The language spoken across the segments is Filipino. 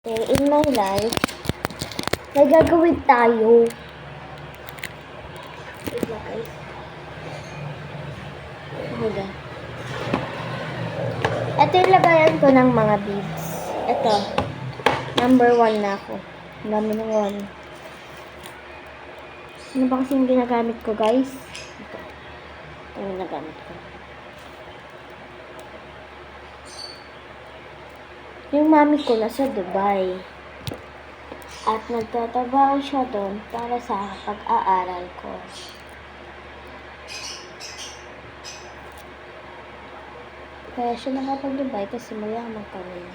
In my life, may gagawin tayo. Wait lang guys. Okay. Ito yung lagayan ko ng mga beads. Ito. Number 1 na ako. Ang dami ng 1. Ano ba kasi yung ginagamit ko guys? Ito. Ito yung ginagamit ko. Yung mami ko nasa Dubai. At nagtatrabaho siya doon para sa pag-aaral ko. Kaya siya nakapag-Dubai kasi mayaman kami.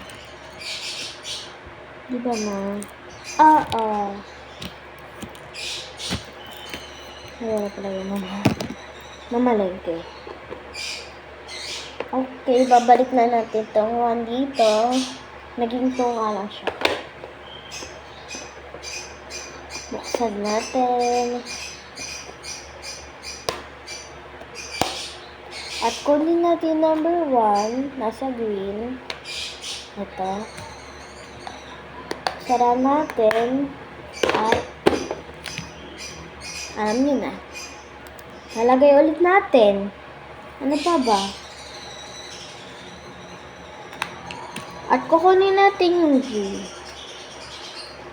Di ba ma? Oo. Wala pala yung mama. Mamalengke. Okay, babalik na natin itong 1 dito. Naging 2 nga lang siya. Buksan natin. At kunin natin number 1. Nasa green. Ito. Sara natin. At alam nyo na. Nalagay ulit natin. Ano pa ba? At kukunin natin yung G.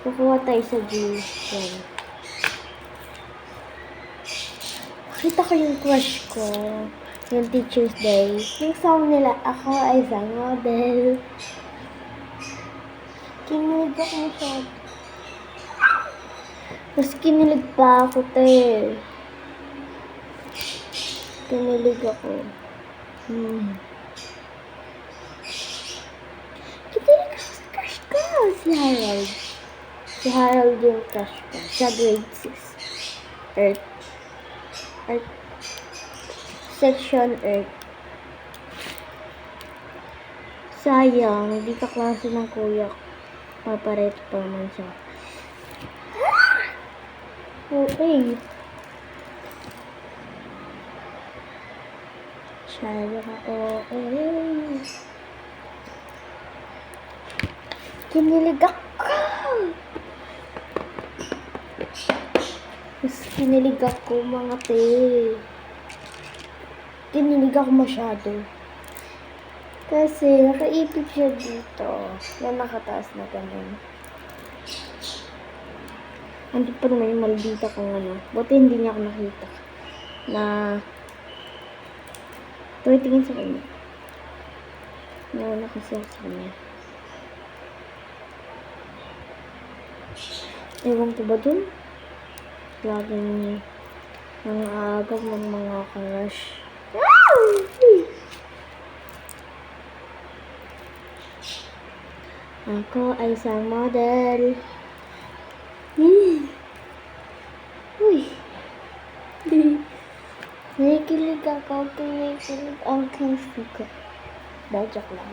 Kukuha tayo sa G. Yan. Nakita ko yung crush ko. Yung Teacher's Day. Yung song nila, Ako Ay Isang Model. Kinilig ako masyado. Mas kinilig pa ako, te. Kinilig ako. Kinilig ako sa crush ko. Si Harold. Si Harold yung crush ko. Sa grade 6. Earth. Section Earth. Sayang, hindi ka klase ng kuya ko. Papareto pa naman siya. Okay. Sayang ako. Kinilig ako. Mas kinilig ako mga te. Kinilig ako masyado. Kasi nakaipit siya dito. Na nakataas na ganun. Andun pa naman yung maldita kong ano. Buti hindi niya ako nakita. Na tumitingin sa kanya. Nawala kasi ako sa kanya. Ewan ko ba dun? Laging mga agad ng mga crush. Ako ay isang model. Uy. Nakikilig ako. Kinikilig ang kiss ko. Joke lang.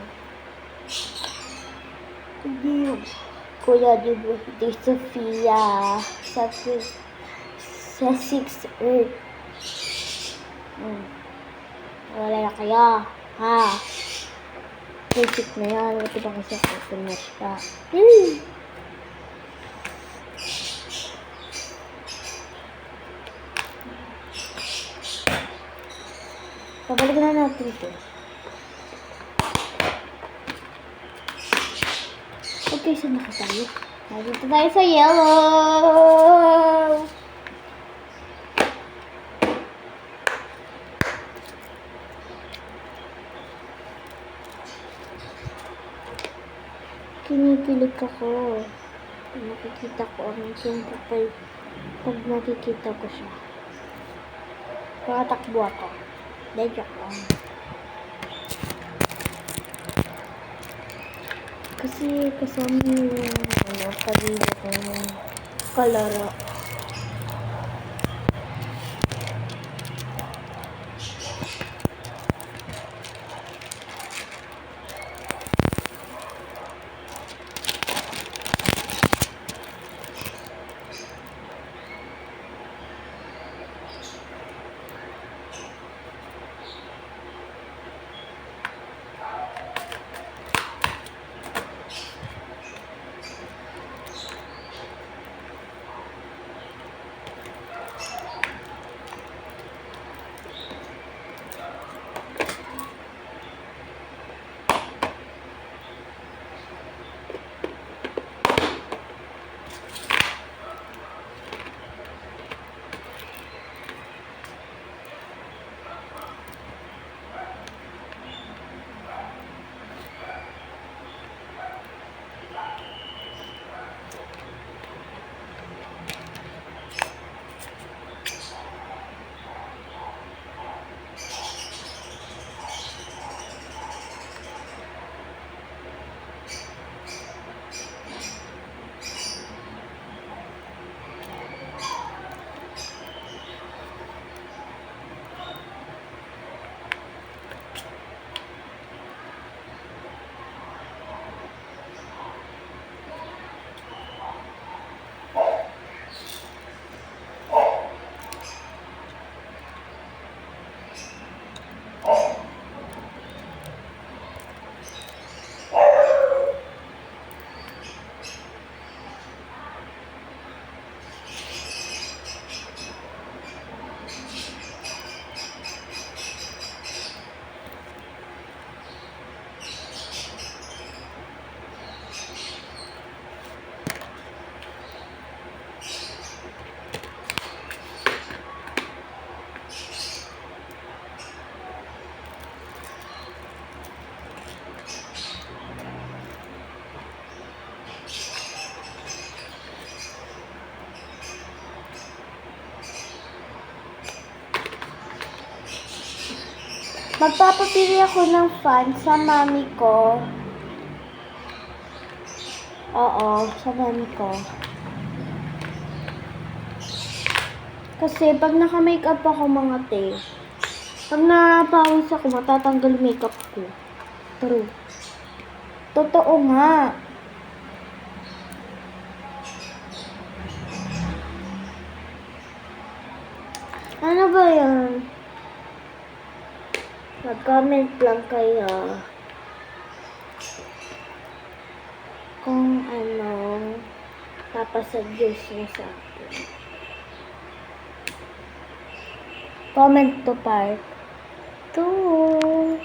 Kuya di Sofia. Sa 6 Earth. Wala na kaya. Ha? Basic na yan. Ito ba kasi ako pinas ka? Pabalik na natin ito. Okay, saan na tayo? Dito tayo sa yellow! Kinikilig ako. Nakikita ko ang aking kapal pag nakikita ko siya. Pakatakbo ako. Joke lang. Kasi kasama yung pag-ibig ko yung kalaro. Magpapapili ako ng fan sa mami ko. Oo, sa mami ko. Kasi pag naka-makeup ako mga te, pag napawis ako, matatanggal makeup ko. True. Totoo nga. Ano ba yan? Mag-comment lang kayo kung anong papasuggest niyo sa akin. Comment to part 2.